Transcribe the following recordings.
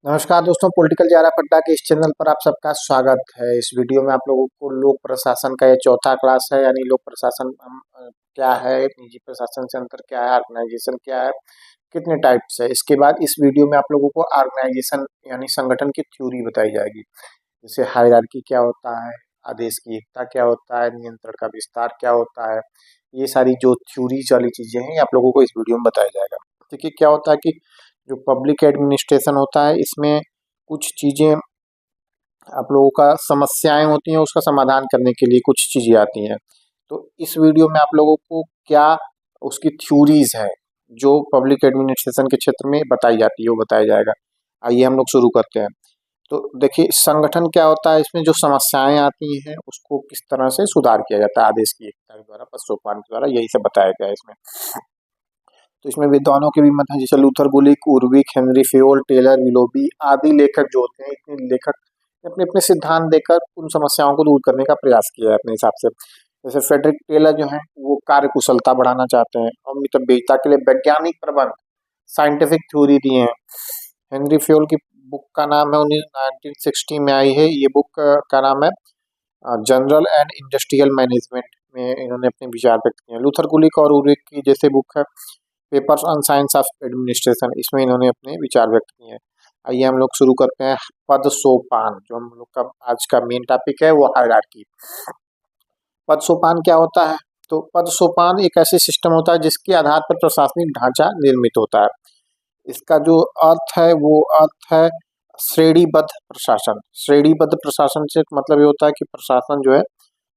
नमस्कार दोस्तों, political Zara पड्डा के इस चैनल पर आप सबका स्वागत है। इस वीडियो में आप लोगों को लोक प्रशासन का ये चौथा क्लास है, यानी लोक प्रशासन क्या है, निजी प्रशासन से अंतर क्या है, ऑर्गेनाइजेशन क्या है, कितने टाइप्स है। इसके बाद इस वीडियो में आप लोगों को ऑर्गेनाइजेशन यानी संगठन की थ्योरी बताई जाएगी। जैसे हायरार्की क्या होता है, आदेश की एकता क्या होता है, नियंत्रण का विस्तार क्या होता है। ये सारी जो थ्योरीज वाली चीजें हैं, ये आप लोगों को इस वीडियो में बताया जाएगा। देखिए क्या होता है कि जो पब्लिक एडमिनिस्ट्रेशन होता है, इसमें कुछ चीजें आप लोगों का समस्याएं होती हैं, उसका समाधान करने के लिए कुछ चीजें आती हैं। तो इस वीडियो में आप लोगों को क्या उसकी थ्योरीज है जो पब्लिक एडमिनिस्ट्रेशन के क्षेत्र में बताई जाती है, वो बताया जाएगा। आइए हम लोग शुरू करते हैं। तो देखिए संगठन क्या होता है, इसमें जो समस्याएं आती हैं उसको किस तरह से सुधार किया जाता है आदेश की एकता के द्वारा, पद सोपान के द्वारा, यही सब बताया गया है इसमें। तो इसमें विद्वानों के भी मत हैं, जैसे लूथर गुलिक, उर्विक, हेनरी फेयोल, टेलर, विलोबी आदि लेखक जो होते हैं, इतने लेखक अपने अपने सिद्धांत देकर उन समस्याओं को दूर करने का प्रयास किया है अपने हिसाब से। जैसे फ्रेडरिक टेलर जो है वो कार्य कुशलता बढ़ाना चाहते हैं, और मितव्ययिता के लिए वैज्ञानिक प्रबंध, साइंटिफिक थ्योरी दिए हैं। हेनरी फेयोल की बुक का नाम है 1960 में आई है, ये बुक का नाम है जनरल एंड इंडस्ट्रियल मैनेजमेंट, में इन्होंने अपने विचार व्यक्त किए हैं। लूथर गुलिक और उर्विक की जैसे बुक है papers on science of administration, इसमें इन्होंने अपने विचार व्यक्त किए हैं। आइए हम लोग शुरू करते हैं। पद सोपान, जो हम लोग का आज का मेन टॉपिक है, वो हायरार्की। पद सोपान क्या होता है? तो पद सोपान एक ऐसे सिस्टम होता है जिसके आधार पर प्रशासनिक ढांचा निर्मित होता है। इसका जो अर्थ है वो अर्थ है श्रेणीबद्ध प्रशासन। श्रेणीबद्ध प्रशासन से मतलब ये होता है कि प्रशासन जो है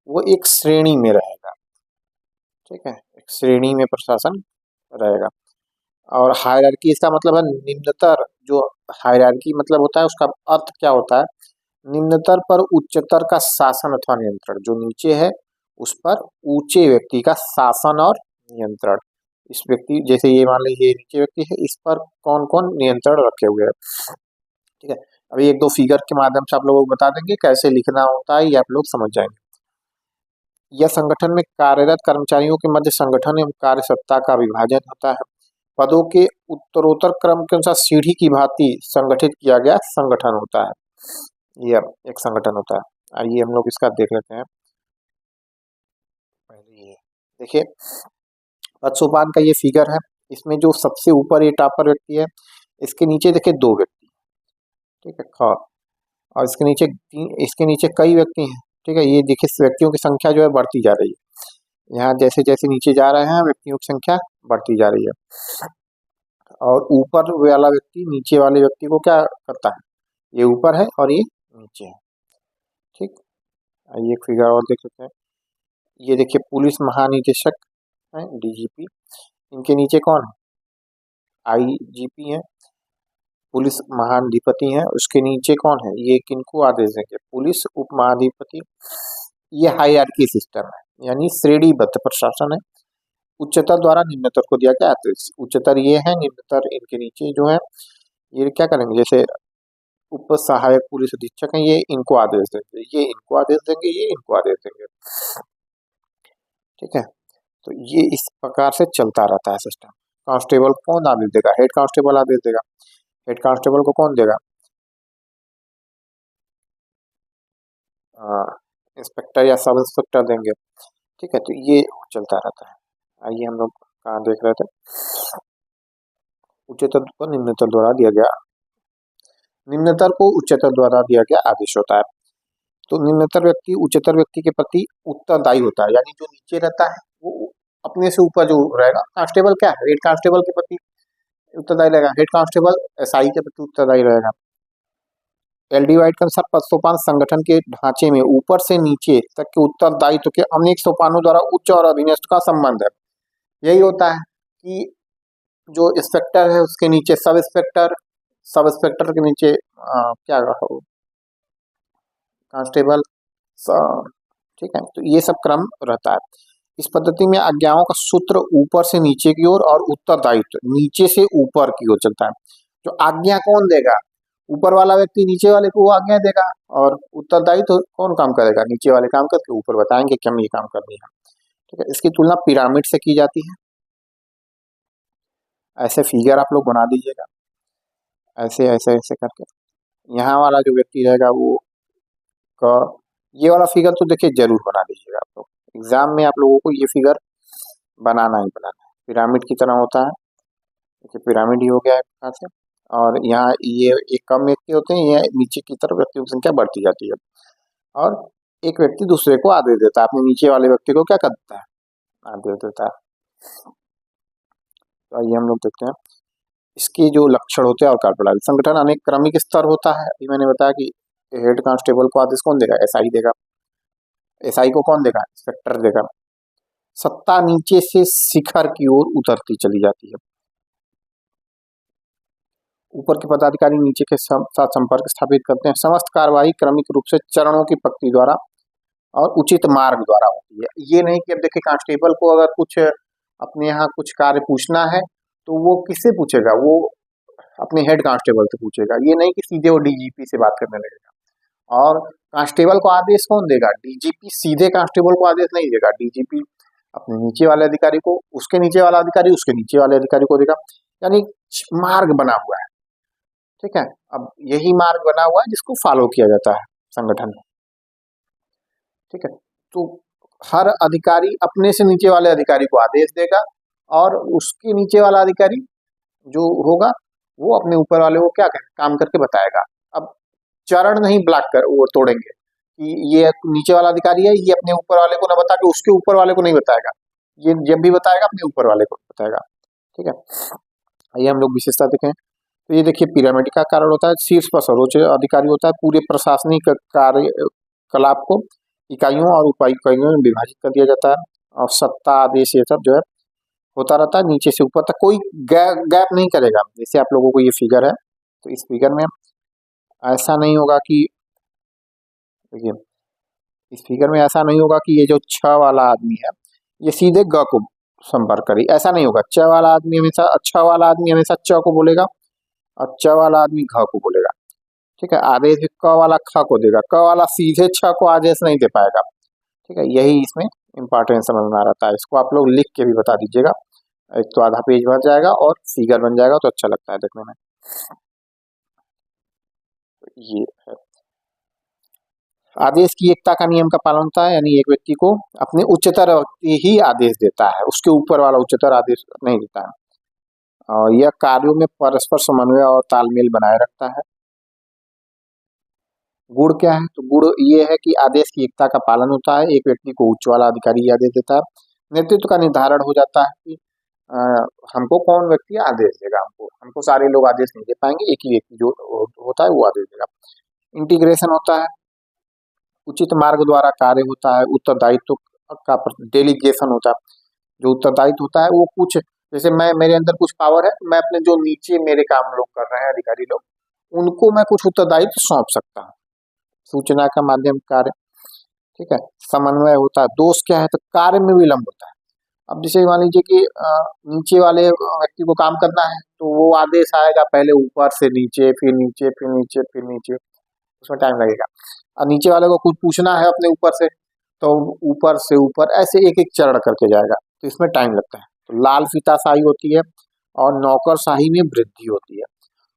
वो एक श्रेणी में रहेगा। ठीक है, एक श्रेणी में प्रशासन रहेगा। और हायरार्की इसका मतलब है निम्नतर। जो हायरार्की मतलब होता है, उसका अर्थ क्या होता है? निम्नतर पर उच्चतर का शासन अथवा नियंत्रण। जो नीचे है उस पर ऊंचे व्यक्ति का शासन और नियंत्रण। इस व्यक्ति, जैसे ये मान लीजिए ये नीचे व्यक्ति है, इस पर कौन कौन नियंत्रण रखे हुए हैं। ठीक है, अभी एक दो फिगर के माध्यम से आप लोगों को बता देंगे कैसे लिखना होता है, ये आप लोग समझ जाएंगे। यह संगठन में कार्यरत कर्मचारियों के मध्य संगठन एवं कार्य सत्ता का विभाजन होता है। पदों के उत्तरोत्तर क्रम के अनुसार सीढ़ी की भांति संगठित किया गया संगठन होता है। यह एक संगठन होता है। आइए हम लोग इसका देख लेते हैं। पहले ये देखिए पद सोपान का ये फिगर है। इसमें जो सबसे ऊपर ये टॉपर व्यक्ति है, इसके नीचे देखिए दो व्यक्ति। ठीक है, और इसके नीचे कई व्यक्ति हैं। ठीक है, ये देखिए व्यक्तियों की संख्या जो है बढ़ती जा रही है। यहाँ जैसे जैसे नीचे जा रहे हैं व्यक्तियों की संख्या बढ़ती जा रही है। और ऊपर वाला व्यक्ति नीचे वाले व्यक्ति को क्या करता है? ये ऊपर है और ये नीचे है। ठीक, आइए एक फिगर और देख लेते हैं। ये देखिए पुलिस महानिदेशक है, डीजीपी। इनके नीचे कौन है? आईजीपी है। पुलिस महाधिपति है, उसके नीचे कौन है? ये किनको आदेश देंगे? पुलिस उप महाधिपति। ये हायरार्की सिस्टम है, यानी श्रेणीबद्ध प्रशासन है। उच्चतर द्वारा निम्नतर को दिया गया आदेश। उच्चतर ये है, निम्नतर इनके नीचे जो है ये क्या करेंगे? जैसे उप सहायक पुलिस अधीक्षक हैं, ये इनको आदेश देंगे, ये इनको आदेश देंगे, ये इनको आदेश देंगे। ठीक है, तो ये इस प्रकार से चलता रहता है सिस्टम। कांस्टेबल कौन आदेश देगा? हेड कांस्टेबल आदेश देगा। हेड कांस्टेबल को कौन देगा? इंस्पेक्टर या सब इंस्पेक्टर देंगे। ठीक है, तो ये चलता रहता है। आइए हम लोग कहाँ देख रहे थे? उच्चतर को निम्नतर द्वारा दिया गया, निम्नतर को उच्चतर द्वारा दिया गया आदेश होता है। तो निम्नतर व्यक्ति उच्चतर व्यक्ति के प्रति उत्तरदायी होता है, यानी जो नीचे रहता है वो अपने से ऊपर जो रहेगा। कांस्टेबल क्या है? हेड कांस्टेबल के प्रति उत्तरदायी रहेगा। हेड कांस्टेबल एसआई के प्रति उत्तरदायी रहेगा। एलडी वाइट के अनुसार पद सोपान संगठन के ढांचे में ऊपर से नीचे तक के उत्तरदायित्व के अनेक सोपानों द्वारा उच्च और अधीनस्थ का संबंध है। यही होता है कि जो इंस्पेक्टर है उसके नीचे सब इंस्पेक्टर, सब इंस्पेक्टर के नीचे क्या कांस्टेबल। ठीक है, तो ये सब क्रम रहता है। इस पद्धति में आज्ञाओं का सूत्र ऊपर से नीचे की ओर और उत्तरदायित्व नीचे से ऊपर की ओर चलता है। जो आज्ञा कौन देगा? ऊपर वाला व्यक्ति नीचे वाले को वो आज्ञा देगा, और उत्तरदायित्व कौन काम करेगा? नीचे वाले काम करके ऊपर बताएंगे कि हम ये काम करनी है। ठीक है, इसकी तुलना पिरामिड से की जाती है। ऐसे फिगर आप लोग बना दीजिएगा। ऐसे ऐसे ऐसे करके यहाँ वाला जो व्यक्ति रहेगा वो का ये वाला फिगर तो देखिए जरूर बना लीजिएगा आप लोग। एग्जाम में आप लोगों को ये फिगर बनाना ही बनाना है। पिरामिड की तरह होता है। देखिए पिरामिड ही हो गया है एक प्रकार से। और यहाँ ये एक कम व्यक्ति होते हैं, ये नीचे की तरफ व्यक्तियों की संख्या बढ़ती जाती है। और एक व्यक्ति दूसरे को आदेश देता है, अपने नीचे वाले व्यक्ति को क्या करता है, आदेश देता है। तो आइए हम लोग देखते हैं इसके जो लक्षण होते हैं और कार्यप्रणाली। संगठन अनेक क्रमिक स्तर होता है। अभी मैंने बताया कि हेड कांस्टेबल को आदेश कौन देगा, एसआई देगा। एसआई को कौन देगा, इंस्पेक्टर देगा। सत्ता नीचे से शिखर की ओर उतरती चली जाती है। ऊपर के पदाधिकारी नीचे के साथ संपर्क स्थापित करते हैं। समस्त कार्यवाही क्रमिक रूप से चरणों की पंक्ति द्वारा और उचित मार्ग द्वारा होती है। ये नहीं कि अब देखिए कांस्टेबल को अगर कुछ अपने यहाँ कुछ कार्य पूछना है तो वो किससे पूछेगा, वो अपने हेड कांस्टेबल से पूछेगा। ये नहीं कि सीधे वो डीजीपी से बात करने लगेगा। और कांस्टेबल को आदेश कौन देगा, डीजीपी सीधे कांस्टेबल को आदेश नहीं देगा। डीजीपी अपने नीचे वाले अधिकारी को, उसके नीचे वाला अधिकारी उसके नीचे वाले अधिकारी को देगा। यानी मार्ग बना हुआ है, ठीक है। अब यही मार्ग बना हुआ है जिसको फॉलो किया जाता है संगठन में, ठीक है। तो हर अधिकारी अपने से नीचे वाले अधिकारी को आदेश देगा और उसके नीचे वाला अधिकारी जो होगा वो अपने ऊपर वाले को क्या काम करके बताएगा। अब चरण नहीं ब्लॉक कर वो तोड़ेंगे कि ये नीचे वाला अधिकारी है, ये अपने ऊपर वाले को ना बता के उसके ऊपर वाले को नहीं बताएगा। ये जब भी बताएगा अपने ऊपर वाले को बताएगा, ठीक है। आइए हम लोग विशेषता देखें। तो ये देखिए पिरामिड का कारण होता है। शीर्ष पर सर्वोच्च अधिकारी होता है। पूरे प्रशासनिक कार्यकलाप को इकाइयों और उप इकाइयों में विभाजित कर दिया जाता है और सत्ता आदेश ये सब जो है होता रहता है नीचे से ऊपर तक। कोई गैप नहीं करेगा। जैसे आप लोगों को ये फिगर है तो इस फिगर में ऐसा नहीं होगा कि, देखिए इस फिगर में ऐसा नहीं होगा कि ये जो छ वाला आदमी है ये सीधे ग को संपर्क करे, ऐसा नहीं होगा। छ वाला आदमी हमेशा च को बोलेगा और च वाला आदमी घ को बोलेगा, ठीक है। आदेश क वाला ख को देगा, क वाला सीधे छ को आदेश नहीं दे पाएगा, ठीक है। यही इसमें इंपॉर्टेंस समझ में आ रहा है। इसको आप लोग लिख के भी बता दीजिएगा। एक तो आधा पेज भर जाएगा और फिगर बन जाएगा तो अच्छा लगता है देखने में। ये है आदेश की एकता का नियम का पालन होता है। यानी एक व्यक्ति को अपने उच्चतर व्यक्ति ही आदेश देता है, उसके ऊपर वाला उच्चतर आदेश नहीं देता है। और यह कार्यों में परस्पर समन्वय और तालमेल बनाए रखता है। गुण क्या है, तो गुण ये है कि आदेश की एकता का पालन होता है। एक व्यक्ति को उच्च वाला अधिकारी आदेश देता है। नेतृत्व का निर्धारण हो जाता है कि अ, हमको कौन व्यक्ति आदेश देगा। हमको सारे लोग आदेश नहीं दे पाएंगे, एक ही व्यक्ति जो होता है वो आदेश देगा। इंटीग्रेशन होता है। उचित मार्ग द्वारा कार्य होता है। उत्तरदायित्व का डेलीगेशन होता है। जो उत्तरदायित्व होता है वो कुछ, जैसे मैं मेरे अंदर कुछ पावर है, मैं अपने जो नीचे मेरे काम लोग कर रहे हैं अधिकारी लोग उनको मैं कुछ उत्तरदायित्व सौंप सकता हूँ। सूचना का माध्यम कार्य, ठीक है। समन्वय होता है। दोष क्या है, तो कार्य में विलंब होता है। अब जैसे मान लीजिए कि नीचे वाले व्यक्ति को काम करना है तो वो आदेश आएगा पहले ऊपर से नीचे, फिर नीचे, फिर नीचे, फिर नीचे, उसमें टाइम लगेगा। और नीचे वाले को कुछ पूछना है अपने ऊपर से तो ऊपर से ऊपर ऐसे एक एक चरण करके जाएगा, तो इसमें टाइम लगता है। तो लाल फीताशाही होती है और नौकरशाही में वृद्धि होती है।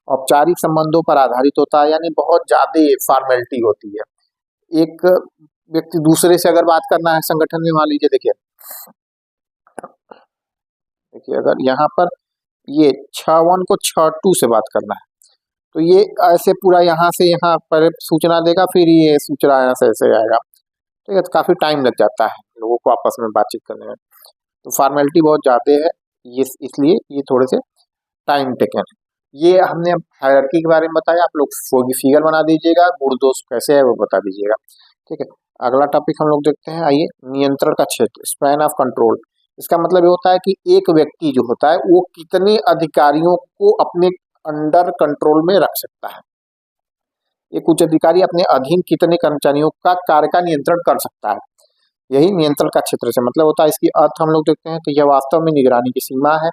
औपचारिक संबंधों पर आधारित होता है, यानी बहुत ज्यादा फॉर्मेलिटी होती है। एक व्यक्ति दूसरे से अगर बात करना है संगठन में, मान लीजिए देखिए अगर यहाँ पर ये 6-1 को 6-2 से बात करना है तो ये ऐसे पूरा यहाँ से यहाँ पर सूचना देगा, फिर ये सूचना यहाँ से ऐसे आएगा, ठीक है। तो काफी टाइम लग जाता है लोगों को आपस में बातचीत करने में, तो फॉर्मेलिटी बहुत ज्यादा है ये, इसलिए ये थोड़े से टाइम टेकन है। ये हमने अब हायरार्की के बारे में बताया। आप लोग फिगर बना दीजिएगा, गुण दोष कैसे है वो बता दीजिएगा, ठीक है। अगला टॉपिक हम लोग देखते हैं। आइए, नियंत्रण का क्षेत्र, स्पैन ऑफ कंट्रोल। इसका मतलब ये होता है कि एक व्यक्ति जो होता है वो कितने अधिकारियों को अपने अंडर कंट्रोल में रख सकता है। एक उच्च अधिकारी अपने अधीन कितने कर्मचारियों का कार्य का नियंत्रण कर सकता है, यही नियंत्रण का क्षेत्र से मतलब होता है। इसकी अर्थ हम लोग देखते हैं तो यह वास्तव में निगरानी की सीमा है,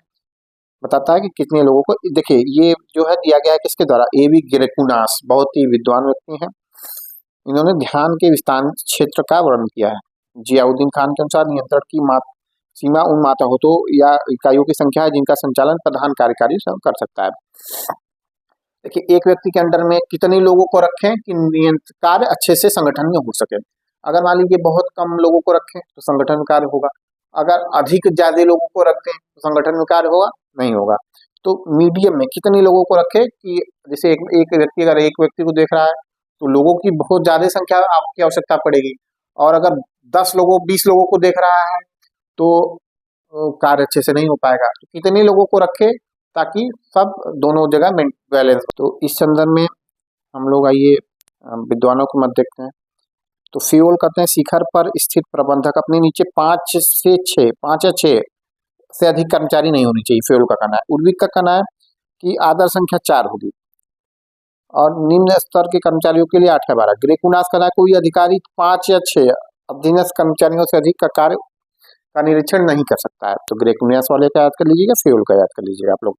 बताता है कि कितने लोगों को। देखिए ये जो है दिया गया है किसके द्वारा, एवी गिरेकुनास, बहुत ही विद्वान व्यक्ति हैं। इन्होंने ध्यान के विस्तार क्षेत्र का वर्णन किया है। जियाउद्दीन खान के अनुसार नियंत्रण की सीमा उन मातहतों या इकाइयों की संख्या है जिनका संचालन प्रधान कार्यकारी कर सकता है। देखिए एक व्यक्ति के अंडर में कितने लोगों को रखें कि नियंत्रण कार्य अच्छे से संगठन में हो सके। अगर मान लीजिए बहुत कम लोगों को रखें तो संगठन में कार्य होगा, अगर अधिक ज्यादा लोगों को रखें तो संगठन में कार्य होगा नहीं होगा। तो मीडियम में कितने लोगों को रखें कि जैसे एक व्यक्ति अगर एक व्यक्ति को देख रहा है तो लोगों की बहुत ज्यादा संख्या आपकी आवश्यकता पड़ेगी, और अगर 10 लोगों 20 लोगों को देख रहा है तो कार्य अच्छे से नहीं हो पाएगा। तो कितने लोगों को रखे ताकि सब दोनों जगह बैलेंस हो। तो इस संदर्भ में हम लोग आइए विद्वानों को मत देखते हैं। तो फ्यूल कहते हैं शिखर पर स्थित प्रबंधक अपने नीचे 5 या 6 से अधिक कर्मचारी नहीं होनी चाहिए, फ्यूल का कहना है। उर्विक का कहना है कि आदर्श संख्या 4 होगी, और निम्न स्तर के कर्मचारियों के लिए 8 या 12। ग्रेकुनास कहना है कोई अधिकारी 5 या 6 अधीनस्थ कर्मचारियों से अधिक का कार्य का निरीक्षण नहीं कर सकता है। तो ग्रेकुनियास वाले का याद कर लीजिएगा, फ्यूल का याद कर लीजिएगा आप लोग।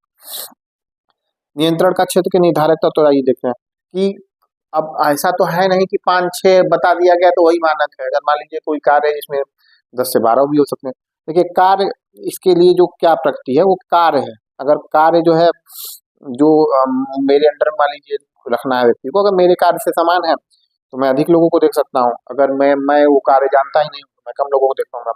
नियंत्रण का क्षेत्र के निर्धारक तो आइए देखते हैं कि अब ऐसा तो है नहीं कि 5 6 बता दिया गया तो वही मानक है। अगर मान लीजिए कोई कार्य है जिसमें 10 से 12 भी हो सकते हैं। देखिए कार्य, इसके लिए जो क्या प्रकृति है वो कार्य है। अगर कार्य जो है जो मेरे अंडर मान लीजिए रखना है व्यक्ति को, अगर मेरे कार्य से समान है तो मैं अधिक लोगों को देख सकता हूँ। अगर मैं वो कार्य जानता ही नहीं हूँ तो मैं कम लोगों को देख पाऊंगा।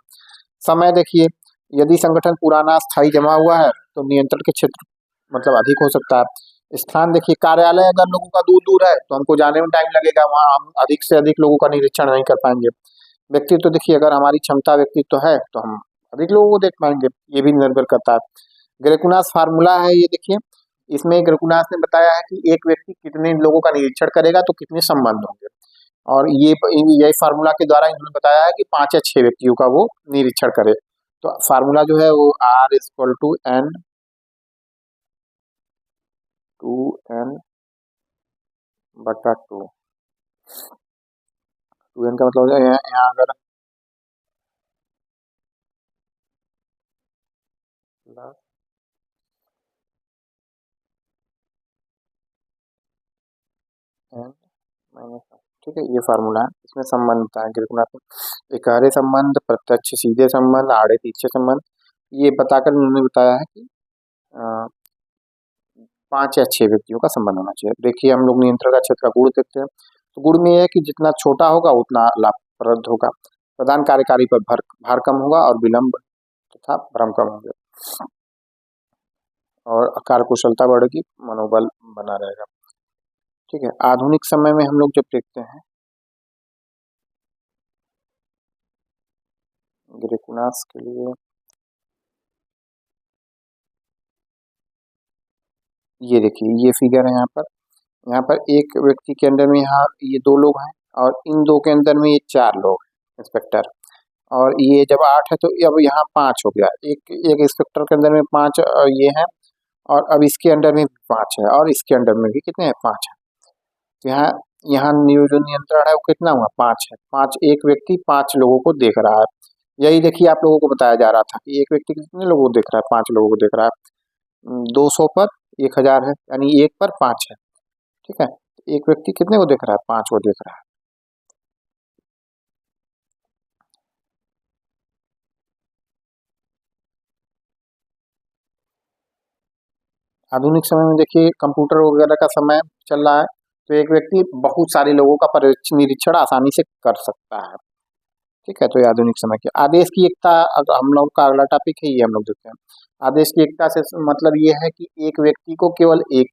समय देखिए, यदि संगठन पुराना स्थायी जमा हुआ है तो नियंत्रण के क्षेत्र मतलब अधिक हो सकता है। स्थान देखिए, कार्यालय अगर लोगों का दूर दूर है तो हमको जाने में टाइम लगेगा, वहाँ हम अधिक से अधिक लोगों का निरीक्षण नहीं कर पाएंगे। व्यक्तित्व तो देखिए, अगर हमारी क्षमता व्यक्तित्व तो है तो हम अधिक लोगों को देख पाएंगे, ये भी निर्भर करता है। ग्रेकुनास फार्मूला है ये देखिए, इसमें ग्रेकुनास ने बताया है कि एक व्यक्ति कितने लोगों का निरीक्षण करेगा तो कितने संबंध होंगे, और ये फार्मूला के द्वारा इन्होंने बताया है कि 5 या 6 व्यक्तियों का वो निरीक्षण करे। तो फार्मूला जो है वो R = N/2। 2N का मतलब है यहाँ अगर N - ठीक है, ये फार्मूला है। इसमें संबंध होता है ग्रेकुनास में इकहरे संबंध, प्रत्यक्ष सीधे संबंध, आड़े तिरछे संबंध, ये बताकर उन्होंने बताया है कि 5 या 6 व्यक्तियों का संबंध होना चाहिए। देखिए हम लोग नियंत्रण का क्षेत्र का गुण देखते हैं। तो गुण में यह है कि जितना छोटा होगा उतना लाभप्रद होगा, प्रधान कार्यकारी पर भार कम होगा, और विलंब तथा भ्रम कम होंगे, और कार्यकुशलता बढ़ेगी, मनोबल बना रहेगा। ठीक है, आधुनिक समय में हम लोग जब देखते हैं ग्रेकुनास के लिए, ये देखिए ये फिगर है यहाँ पर एक व्यक्ति के अंदर में यहाँ ये 2 लोग हैं, और इन 2 के अंदर में ये 4 लोग हैं इंस्पेक्टर, और ये जब 8 है तो अब यहाँ 5 हो गया। एक एक इंस्पेक्टर के अंदर में 5 ये है, और अब इसके अंडर में 5 है, और इसके अंडर में भी कितने हैं 5 है। तो यहाँ यहाँ जो नियंत्रण है वो कितना हुआ 5 है। 5, एक व्यक्ति 5 लोगों को देख रहा है। यही देखिए आप लोगों को बताया जा रहा था कि एक व्यक्ति कितने लोगों को देख रहा है, 5 लोगों को देख रहा है। 200 पर 1000 है, यानी 1 पर 5 है। ठीक है, एक व्यक्ति कितने को देख रहा है, 5 को देख रहा है। आधुनिक समय में देखिए कंप्यूटर वगैरह का समय चल रहा है, तो एक व्यक्ति बहुत सारे लोगों का निरीक्षण आसानी से कर सकता है। ठीक है, तो ये आधुनिक समय की आदेश की एकता, हम लोग का अगला टॉपिक है, ये हम लोग देखते हैं। आदेश की एकता से मतलब ये है कि एक व्यक्ति को केवल एक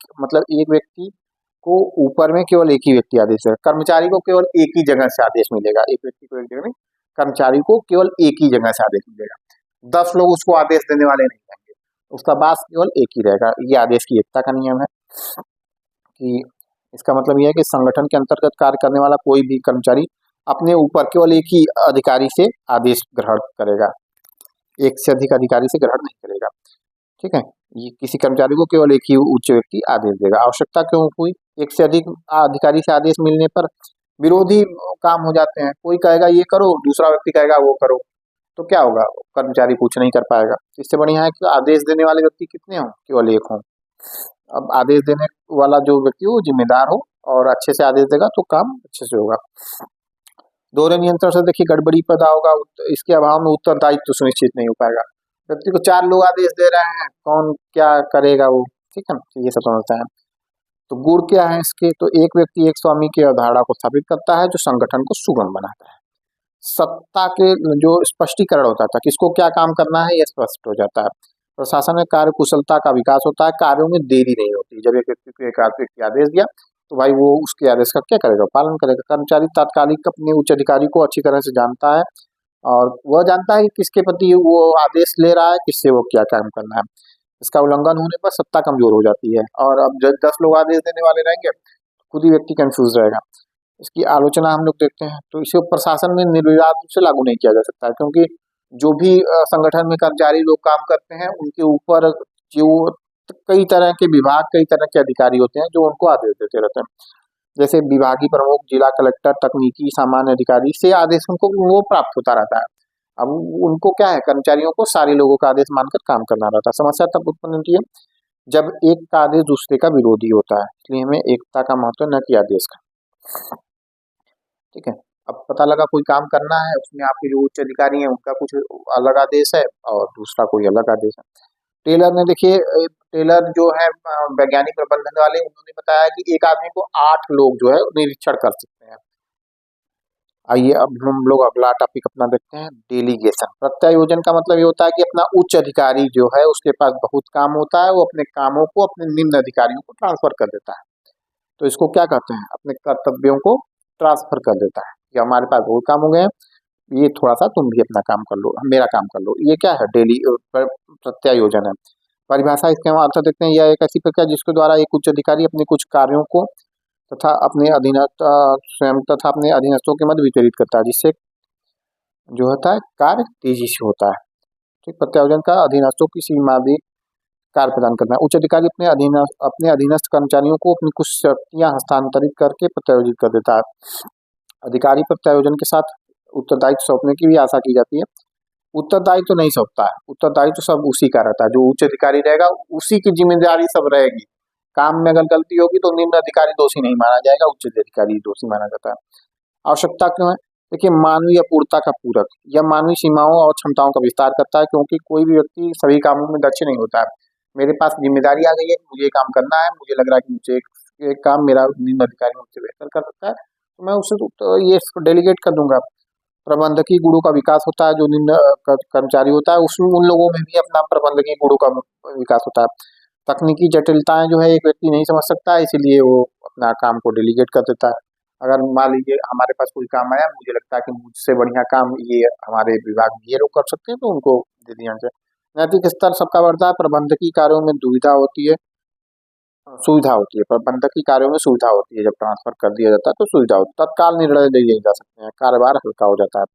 व्यक्ति को ऊपर में केवल एक ही व्यक्ति आदेश है। कर्मचारी को केवल एक ही जगह से आदेश मिलेगा, एक व्यक्ति को एक जगह नहीं, कर्मचारी को केवल एक ही जगह से आदेश मिलेगा। 10 लोग उसको आदेश देने वाले नहीं रहेंगे, उसका बास केवल एक ही रहेगा। ये आदेश की एकता का नियम है कि इसका मतलब यह है कि संगठन के अंतर्गत कार्य करने वाला कोई भी कर्मचारी अपने ऊपर केवल एक ही अधिकारी से आदेश ग्रहण करेगा, एक से अधिक अधिकारी से ग्रहण नहीं करेगा। ठीक है, ये किसी कर्मचारी को केवल एक ही उच्च व्यक्ति आदेश देगा। आवश्यकता क्यों हुई, एक से अधिक अधिकारी से आदेश मिलने पर विरोधी काम हो जाते हैं। कोई कहेगा ये करो, दूसरा व्यक्ति कहेगा वो करो, तो क्या होगा, कर्मचारी कुछ नहीं कर पाएगा। इससे बढ़िया है कि आदेश देने वाले व्यक्ति कितने हों, केवल एक हों। अब आदेश देने वाला जो व्यक्ति हो जिम्मेदार हो और अच्छे से आदेश देगा तो काम अच्छे से होगा। दोहरे नियंत्रण से देखिए गड़बड़ी पैदा होगा, इसके अभाव में उत्तरदायित्व तो सुनिश्चित नहीं हो पाएगा। व्यक्ति को 4 लोग आदेश दे रहे हैं, कौन क्या करेगा वो, ठीक है, तो ये सब समझता है। तो गुण क्या है इसके? तो एक व्यक्ति एक स्वामी की अवधारणा को स्थापित करता है जो संगठन को सुगम बनाता है। सत्ता के जो स्पष्टीकरण होता था, किसको क्या काम करना है यह स्पष्ट हो जाता है। प्रशासन में कार्य कुशलता का विकास होता है, कार्यों में देरी नहीं होती। जब एक व्यक्ति को एक व्यक्ति आदेश दिया तो भाई वो उसके आदेश का क्या करेगा? पालन करेगा। कर्मचारी तात्कालिक अपने उच्च अधिकारी को अच्छी तरह से जानता है और वह जानता है कि किसके प्रति वो आदेश ले रहा है, किससे वो क्या काम करना है। इसका उल्लंघन होने पर सत्ता कमजोर हो जाती है और अब जब 10 लोग आदेश देने वाले रहेंगे खुद ही व्यक्ति कंफ्यूज रहेगा। इसकी आलोचना हम लोग देखते हैं तो इसे प्रशासन में निर्विवाद रूप से लागू नहीं किया जा सकता है, क्योंकि जो भी संगठन में कर्मचारी लोग काम करते हैं उनके ऊपर जो कई तरह के विभाग, कई तरह के अधिकारी होते हैं जो उनको आदेश देते रहते हैं। जैसे विभागीय प्रमुख, जिला कलेक्टर, तकनीकी सामान्य अधिकारी से आदेश उनको वो प्राप्त होता रहता है। अब उनको क्या है, कर्मचारियों को सारे लोगों का आदेश मानकर काम करना रहता है। समस्या तब उत्पन्न होती है जब एक का आदेश दूसरे का विरोधी होता है। इसलिए हमें एकता का महत्व न कि आदेश का। ठीक है, अब पता लगा कोई काम करना है, उसमें आपके जो उच्च अधिकारी हैं उनका कुछ अलग आदेश है और दूसरा कोई अलग आदेश है। टेलर ने देखिए, टेलर जो है वैज्ञानिक प्रबंधन वाले, उन्होंने बताया कि एक आदमी को 8 लोग जो है निरीक्षण कर सकते हैं। आइए अब हम लोग अगला टॉपिक अपना देखते हैं, डेलीगेशन। प्रत्यायोजन का मतलब ये होता है कि अपना उच्च अधिकारी जो है उसके पास बहुत काम होता है, वो अपने कामों को अपने निम्न अधिकारियों को ट्रांसफर कर देता है। तो इसको क्या कहते हैं? अपने कर्तव्यों को ट्रांसफर कर देता है कि हमारे पास बहुत काम हो गए हैं, ये थोड़ा सा तुम भी अपना काम कर लो, मेरा काम कर लो। ये क्या है? डेली प्रत्यायोजन है। परिभाषा इसके हम अर्थ देखते हैं, यह एक ऐसी प्रक्रिया जिसके द्वारा एक उच्च अधिकारी अपने कुछ कार्यों को तथा अपने अधीनस्थ स्वयं तथा अपने अधीनस्थों के मध्य वितरित करता है, जिससे जो होता है कार्य तेजी से होता है। ठीक, प्रत्यायोजन का अधीनस्थों की सीमा भी कार्य प्रदान करना है। उच्च अधिकारी अपने अधीनस्थ कर्मचारियों को अपनी कुछ शक्तियां हस्तांतरित करके प्रत्यायोजित कर देता है। अधिकारी प्रत्यायोजन के साथ उत्तरदायित्व सौंपने की भी आशा की जाती है। उत्तरदायित्व तो नहीं सौंपता है, उत्तरदायित्व तो सब उसी का रहता है। जो उच्च अधिकारी रहेगा उसी की जिम्मेदारी सब रहेगी। काम में अगर गलती होगी तो निम्न अधिकारी दोषी नहीं माना जाएगा, उच्च अधिकारी दोषी माना जाता है। आवश्यकता क्यों है? देखिए, मानवीय अपूर्णता का पूरक। यह मानवीय सीमाओं और क्षमताओं का विस्तार करता है, क्योंकि कोई भी व्यक्ति सभी कामों में दक्ष नहीं होता है। मेरे पास जिम्मेदारी आ गई है, मुझे ये काम करना है, मुझे लग रहा है कि मुझे एक काम मेरा निम्न अधिकारी मुझसे बेहतर कर सकता है, तो मैं उसे तो ये डेलीगेट कर दूंगा। प्रबंधकीय गुणों का विकास होता है, जो निम्न कर्मचारी होता है उसमें उन लोगों में भी अपना प्रबंधकीय गुणों का विकास होता है। तकनीकी जटिलताएं जो है एक व्यक्ति नहीं समझ सकता है, इसीलिए वो अपना काम को डेलीगेट कर देता है। अगर मान लीजिए हमारे पास कोई काम आया, मुझे लगता है कि मुझसे बढ़िया काम ये हमारे विभाग में ये लोग कर सकते हैं, तो उनको दे दिया जाए। नैतिक स्तर सबका बढ़ता है, प्रबंधकीय कार्यों में दुविधा होती है, सुविधा होती है। प्रबंधकीय कार्यों में सुविधा होती है, जब ट्रांसफर कर दिया जाता है तो सुविधा होती है, तत्काल निर्णय लिए जा सकते हैं, कार्यभार हल्का हो जाता है।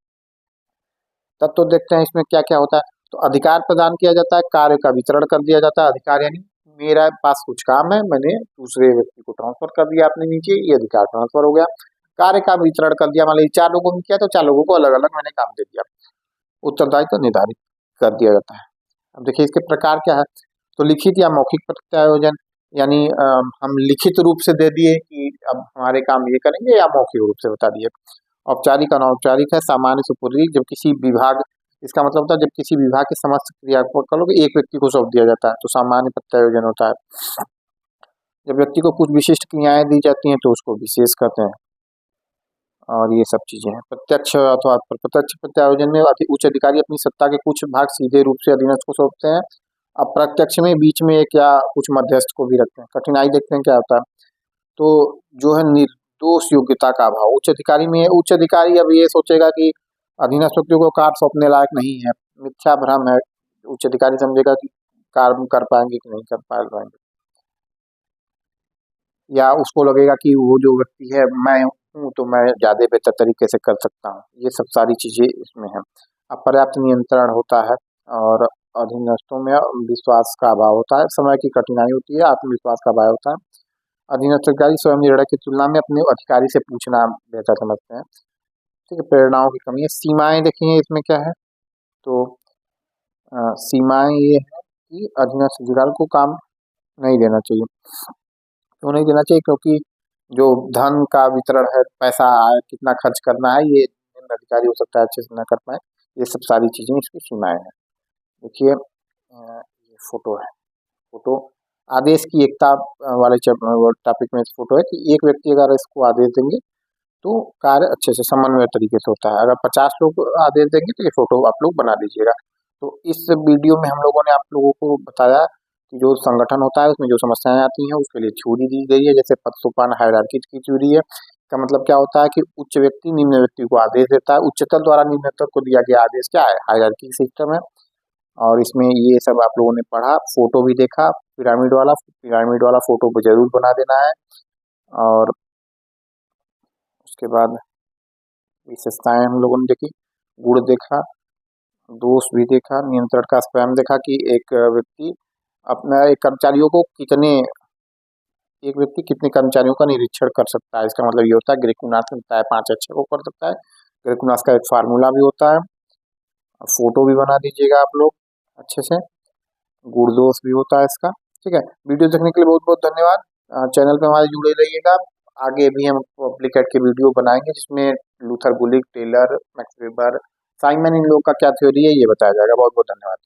तब तो देखते हैं इसमें क्या क्या होता है। तो अधिकार प्रदान किया जाता है, कार्य का वितरण कर दिया जाता है। अधिकार यानी मेरा पास कुछ काम है, मैंने दूसरे व्यक्ति को ट्रांसफर कर दिया अपने नीचे, ये अधिकार ट्रांसफर हो गया। कार्य का वितरण कर दिया, मान लीजिए 4 लोगों में किया तो 4 लोगों को अलग अलग मैंने काम दे दिया। उत्तरदायित्व तो निर्धारित कर दिया जाता है। अब देखिए इसके प्रकार क्या है। तो लिखित या मौखिक प्रत्यायोजन, यानी हम लिखित रूप से दे दिए कि अब हमारे काम ये करेंगे, या मौखिक रूप से बता दिए। औपचारिक अनौपचारिक है, सामान्य से पूर्वी। जब किसी विभाग, इसका मतलब होता है जब किसी विभाग के समस्त क्रियाकलापों को एक व्यक्ति को सौंप दिया जाता है, तो सामान्य प्रत्यायोजन होता है। जब व्यक्ति को कुछ विशिष्ट क्रियाएं दी जाती हैं तो उसको विशेष कहते हैं। और ये सब चीजें हैं। प्रत्यक्ष अथवा प्रत्यक्ष प्रत्यायोजन में उच्च अधिकारी अपनी सत्ता के कुछ भाग सीधे रूप से अधीनस्थ को सौंपते हैं। अप्रत्यक्ष में बीच में एक या कुछ मध्यस्थ को भी रखते हैं। कठिनाई देखते हैं क्या होता है। तो जो है निर्दोष योग्यता का अभाव उच्च अधिकारी में है। उच्च अधिकारी अब ये सोचेगा कि अधीनस्थ व्यक्तियों को कार्य सौंपने लायक नहीं है, मिथ्या भ्रम है। उच्च अधिकारी समझेगा कि कार्य कर पाएंगे कि नहीं कर पाएंगे, या उसको लगेगा कि वो जो व्यक्ति है मैं हूँ तो मैं ज्यादा बेहतर तरीके से कर सकता हूँ। ये सब सारी चीजें इसमें है। अपर्याप्त नियंत्रण होता है और अधीनस्थों में विश्वास का अभाव होता है। समय की कठिनाई होती है, आत्मविश्वास का अभाव होता है। अधीनस्थ अधिकारी स्वयं निर्णय की तुलना में अपने अधिकारी से पूछना बेहतर समझते हैं। ठीक है, प्रेरणाओं की कमी है। सीमाएं देखिए इसमें क्या है। तो सीमाएं ये है कि अधीनस्थ अधिकारी को काम नहीं देना चाहिए। क्यों नहीं देना चाहिए? क्योंकि जो धन का वितरण है, पैसा है, कितना खर्च करना है, ये निम्न अधिकारी हो सकता है अच्छे से न कर पाए। ये सब सारी चीजें इसकी सीमाएं हैं। देखिए ये फोटो है। फोटो आदेश की एकता वाले टॉपिक में फोटो है कि एक व्यक्ति अगर इसको आदेश देंगे तो कार्य अच्छे से समन्वय तरीके से होता है। अगर 50 लोग आदेश देंगे तो ये फोटो आप लोग बना लीजिएगा। तो इस वीडियो में हम लोगों ने आप लोगों को बताया कि जो संगठन होता है उसमें जो समस्याएं आती हैं उसके लिए थ्योरी दी गई है, जैसे पद-सोपान हायरार्की की थ्योरी है। इसका मतलब क्या होता है कि उच्च व्यक्ति निम्न व्यक्ति को आदेश देता है, उच्चतर द्वारा निम्नतर को दिया गया आदेश क्या है, हायरार्की सिस्टम है। और इसमें ये सब आप लोगों ने पढ़ा, फोटो भी देखा पिरामिड वाला फोटो को जरूर बना देना है। और उसके बाद विशेषताएं हम लोगों ने देखी, गुण देखा, दोष भी देखा, नियंत्रण का स्वयं देखा कि एक व्यक्ति कितने कर्मचारियों का निरीक्षण कर सकता है। इसका मतलब ये होता है ग्रेकुनाथ ने बताया 5 अच्छे को कर सकता है। ग्रेकुनाथ का एक फार्मूला भी होता है। फोटो भी बना दीजिएगा आप लोग अच्छे से, गुण दोष भी होता है इसका। ठीक है, वीडियो देखने के लिए बहुत बहुत धन्यवाद। चैनल पे हमारे जुड़े रहिएगा। आगे भी हम पब्लिक एड के वीडियो बनाएंगे जिसमें लूथर गुलिक, टेलर, मैक्स वेबर, साइमन इन लोग का क्या थ्योरी है ये बताया जाएगा। बहुत बहुत धन्यवाद।